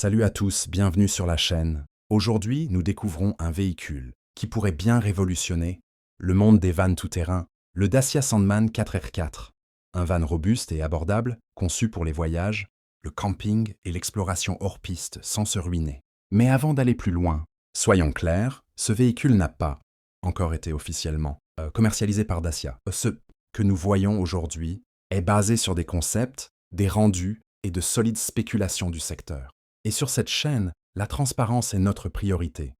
Salut à tous, bienvenue sur la chaîne. Aujourd'hui, nous découvrons un véhicule qui pourrait bien révolutionner le monde des vannes tout-terrain, le Dacia Sandman 4R4. Un van robuste et abordable, conçu pour les voyages, le camping et l'exploration hors piste sans se ruiner. Mais avant d'aller plus loin, soyons clairs, ce véhicule n'a pas encore été officiellement commercialisé par Dacia. Ce que nous voyons aujourd'hui est basé sur des concepts, des rendus et de solides spéculations du secteur. Et sur cette chaîne, la transparence est notre priorité.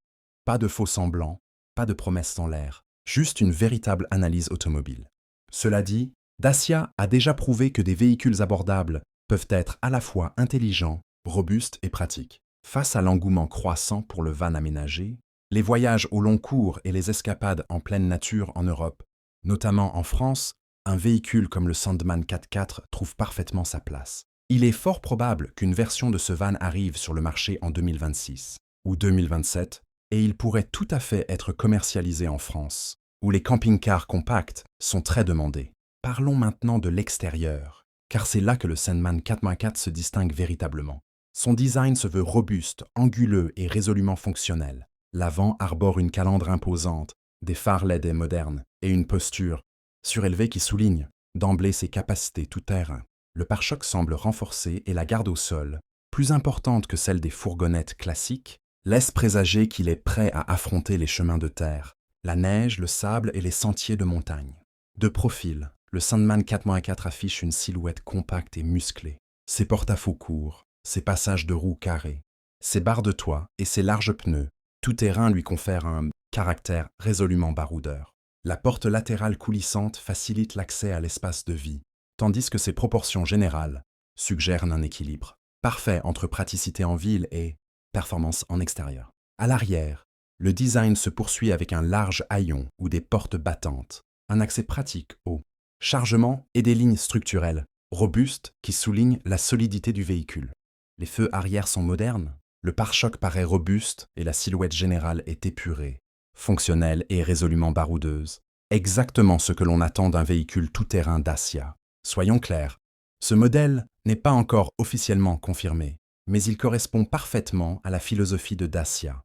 Pas de faux semblants, pas de promesses en l'air, juste une véritable analyse automobile. Cela dit, Dacia a déjà prouvé que des véhicules abordables peuvent être à la fois intelligents, robustes et pratiques. Face à l'engouement croissant pour le van aménagé, les voyages au long cours et les escapades en pleine nature en Europe, notamment en France, un véhicule comme le Sandman 4x4 trouve parfaitement sa place. Il est fort probable qu'une version de ce van arrive sur le marché en 2026 ou 2027 et il pourrait tout à fait être commercialisé en France, où les camping-cars compacts sont très demandés. Parlons maintenant de l'extérieur, car c'est là que le Sandman 4x4 se distingue véritablement. Son design se veut robuste, anguleux et résolument fonctionnel. L'avant arbore une calandre imposante, des phares LED et modernes et une posture surélevée qui souligne d'emblée ses capacités tout-terrain. Le pare-choc semble renforcé et la garde au sol, plus importante que celle des fourgonnettes classiques, laisse présager qu'il est prêt à affronter les chemins de terre, la neige, le sable et les sentiers de montagne. De profil, le Sandman 4x4 affiche une silhouette compacte et musclée. Ses porte-à-faux courts, ses passages de roues carrés, ses barres de toit et ses larges pneus, tout-terrain lui confèrent un caractère résolument baroudeur. La porte latérale coulissante facilite l'accès à l'espace de vie, tandis que ses proportions générales suggèrent un équilibre parfait entre praticité en ville et performance en extérieur. À l'arrière, le design se poursuit avec un large haillon ou des portes battantes, un accès pratique au chargement et des lignes structurelles robustes qui soulignent la solidité du véhicule. Les feux arrière sont modernes, le pare-choc paraît robuste et la silhouette générale est épurée, fonctionnelle et résolument baroudeuse, exactement ce que l'on attend d'un véhicule tout-terrain Dacia. Soyons clairs, ce modèle n'est pas encore officiellement confirmé, mais il correspond parfaitement à la philosophie de Dacia.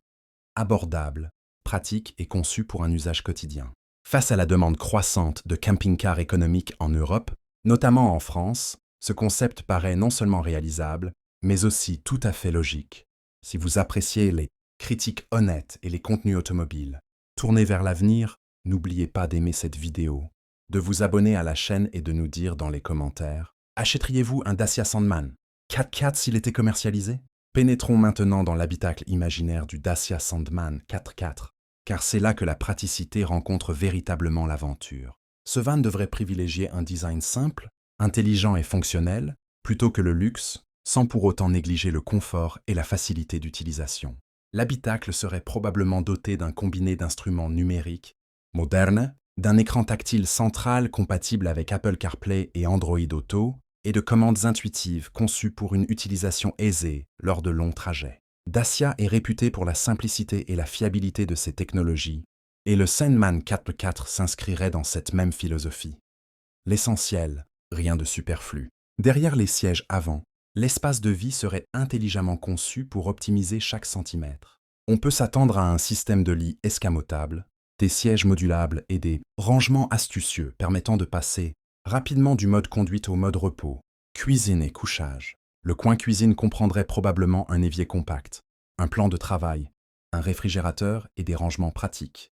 Abordable, pratique et conçu pour un usage quotidien. Face à la demande croissante de camping-cars économiques en Europe, notamment en France, ce concept paraît non seulement réalisable, mais aussi tout à fait logique. Si vous appréciez les critiques honnêtes et les contenus automobiles, tournez vers l'avenir, n'oubliez pas d'aimer cette vidéo, de vous abonner à la chaîne et de nous dire dans les commentaires « Achèteriez-vous un Dacia Sandman 4x4 s'il était commercialisé ?» Pénétrons maintenant dans l'habitacle imaginaire du Dacia Sandman 4x4, car c'est là que la praticité rencontre véritablement l'aventure. Ce van devrait privilégier un design simple, intelligent et fonctionnel, plutôt que le luxe, sans pour autant négliger le confort et la facilité d'utilisation. L'habitacle serait probablement doté d'un combiné d'instruments numériques, modernes, d'un écran tactile central compatible avec Apple CarPlay et Android Auto, et de commandes intuitives conçues pour une utilisation aisée lors de longs trajets. Dacia est réputé pour la simplicité et la fiabilité de ses technologies, et le Sandman 4x4 s'inscrirait dans cette même philosophie. L'essentiel, rien de superflu. Derrière les sièges avant, l'espace de vie serait intelligemment conçu pour optimiser chaque centimètre. On peut s'attendre à un système de lit escamotable, des sièges modulables et des rangements astucieux permettant de passer rapidement du mode conduite au mode repos, cuisine et couchage. Le coin cuisine comprendrait probablement un évier compact, un plan de travail, un réfrigérateur et des rangements pratiques.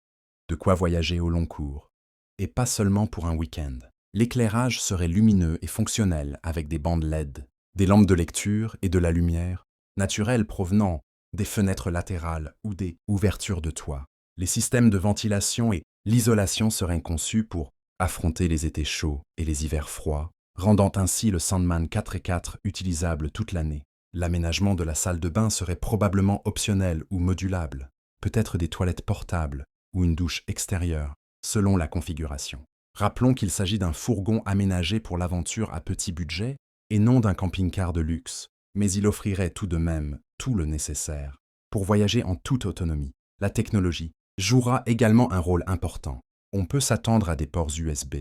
De quoi voyager au long cours. Et pas seulement pour un week-end. L'éclairage serait lumineux et fonctionnel avec des bandes LED, des lampes de lecture et de la lumière naturelle provenant des fenêtres latérales ou des ouvertures de toit. Les systèmes de ventilation et l'isolation seraient conçus pour affronter les étés chauds et les hivers froids, rendant ainsi le Sandman 4x4 utilisable toute l'année. L'aménagement de la salle de bain serait probablement optionnel ou modulable, peut-être des toilettes portables ou une douche extérieure, selon la configuration. Rappelons qu'il s'agit d'un fourgon aménagé pour l'aventure à petit budget et non d'un camping-car de luxe, mais il offrirait tout de même tout le nécessaire pour voyager en toute autonomie. La technologie jouera également un rôle important. On peut s'attendre à des ports USB,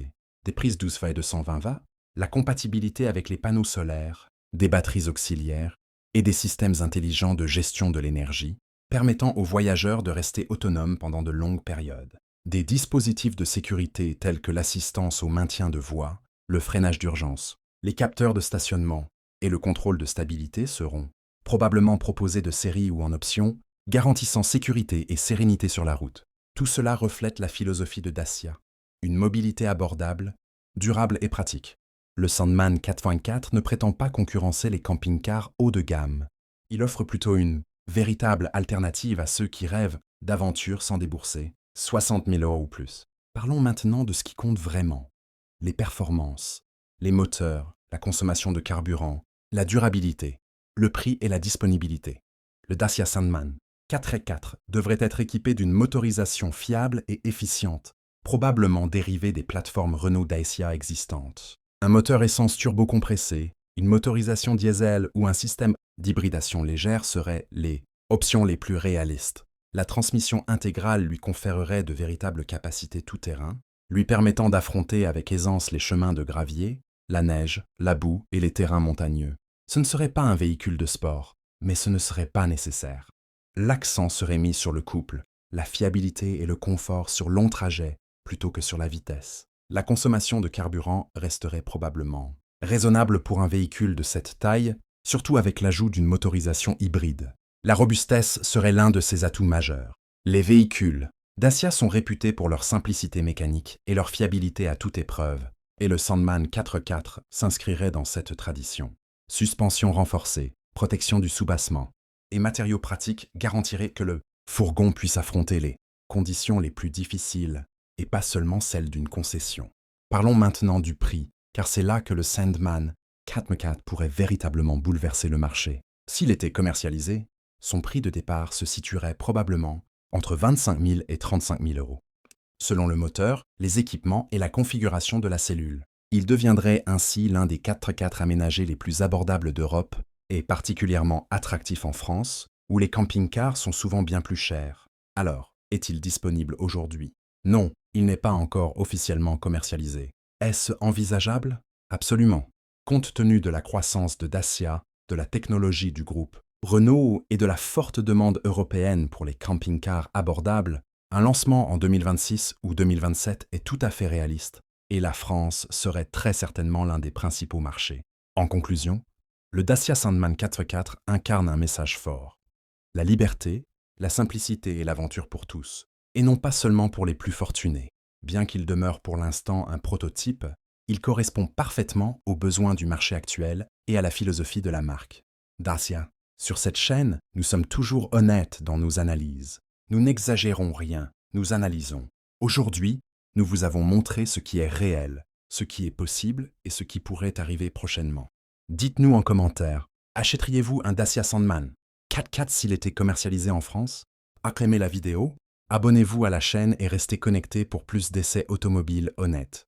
des prises 12 volts et 220 watts, la compatibilité avec les panneaux solaires, des batteries auxiliaires et des systèmes intelligents de gestion de l'énergie, permettant aux voyageurs de rester autonomes pendant de longues périodes. Des dispositifs de sécurité tels que l'assistance au maintien de voie, le freinage d'urgence, les capteurs de stationnement et le contrôle de stabilité seront probablement proposés de série ou en option, garantissant sécurité et sérénité sur la route. Tout cela reflète la philosophie de Dacia, une mobilité abordable, durable et pratique. Le Sandman 4x4 ne prétend pas concurrencer les camping-cars haut de gamme. Il offre plutôt une véritable alternative à ceux qui rêvent d'aventure sans débourser 60 000 € ou plus. Parlons maintenant de ce qui compte vraiment. Les performances, les moteurs, la consommation de carburant, la durabilité, le prix et la disponibilité. Le Dacia Sandman 4x4 devrait être équipé d'une motorisation fiable et efficiente, probablement dérivée des plateformes Renault-Dacia existantes. Un moteur essence turbo-compressé, une motorisation diesel ou un système d'hybridation légère seraient les options les plus réalistes. La transmission intégrale lui conférerait de véritables capacités tout-terrain, lui permettant d'affronter avec aisance les chemins de gravier, la neige, la boue et les terrains montagneux. Ce ne serait pas un véhicule de sport, mais ce ne serait pas nécessaire. L'accent serait mis sur le couple, la fiabilité et le confort sur longs trajets plutôt que sur la vitesse. La consommation de carburant resterait probablement raisonnable pour un véhicule de cette taille, surtout avec l'ajout d'une motorisation hybride. La robustesse serait l'un de ses atouts majeurs. Les véhicules Dacia sont réputés pour leur simplicité mécanique et leur fiabilité à toute épreuve, et le Sandman 4x4 s'inscrirait dans cette tradition. Suspension renforcée, protection du soubassement et matériaux pratiques garantiraient que le fourgon puisse affronter les conditions les plus difficiles et pas seulement celles d'une concession. Parlons maintenant du prix, car c'est là que le Sandman 4x4 pourrait véritablement bouleverser le marché. S'il était commercialisé, son prix de départ se situerait probablement entre 25 000 et 35 000 €. Selon le moteur, les équipements et la configuration de la cellule. Il deviendrait ainsi l'un des 4x4 aménagés les plus abordables d'Europe et particulièrement attractif en France, où les camping-cars sont souvent bien plus chers. Alors, est-il disponible aujourd'hui? Non, il n'est pas encore officiellement commercialisé. Est-ce envisageable? Absolument. Compte tenu de la croissance de Dacia, de la technologie du groupe Renault et de la forte demande européenne pour les camping-cars abordables, un lancement en 2026 ou 2027 est tout à fait réaliste, et la France serait très certainement l'un des principaux marchés. En conclusion, le Dacia Sandman 4x4 incarne un message fort. La liberté, la simplicité et l'aventure pour tous, et non pas seulement pour les plus fortunés. Bien qu'il demeure pour l'instant un prototype, il correspond parfaitement aux besoins du marché actuel et à la philosophie de la marque. Dacia. Sur cette chaîne, nous sommes toujours honnêtes dans nos analyses. Nous n'exagérons rien, nous analysons. Aujourd'hui, nous vous avons montré ce qui est réel, ce qui est possible et ce qui pourrait arriver prochainement. Dites-nous en commentaire, achèteriez-vous un Dacia Sandman 4x4 s'il était commercialisé en France? Aimez la vidéo, abonnez-vous à la chaîne et restez connectés pour plus d'essais automobiles honnêtes.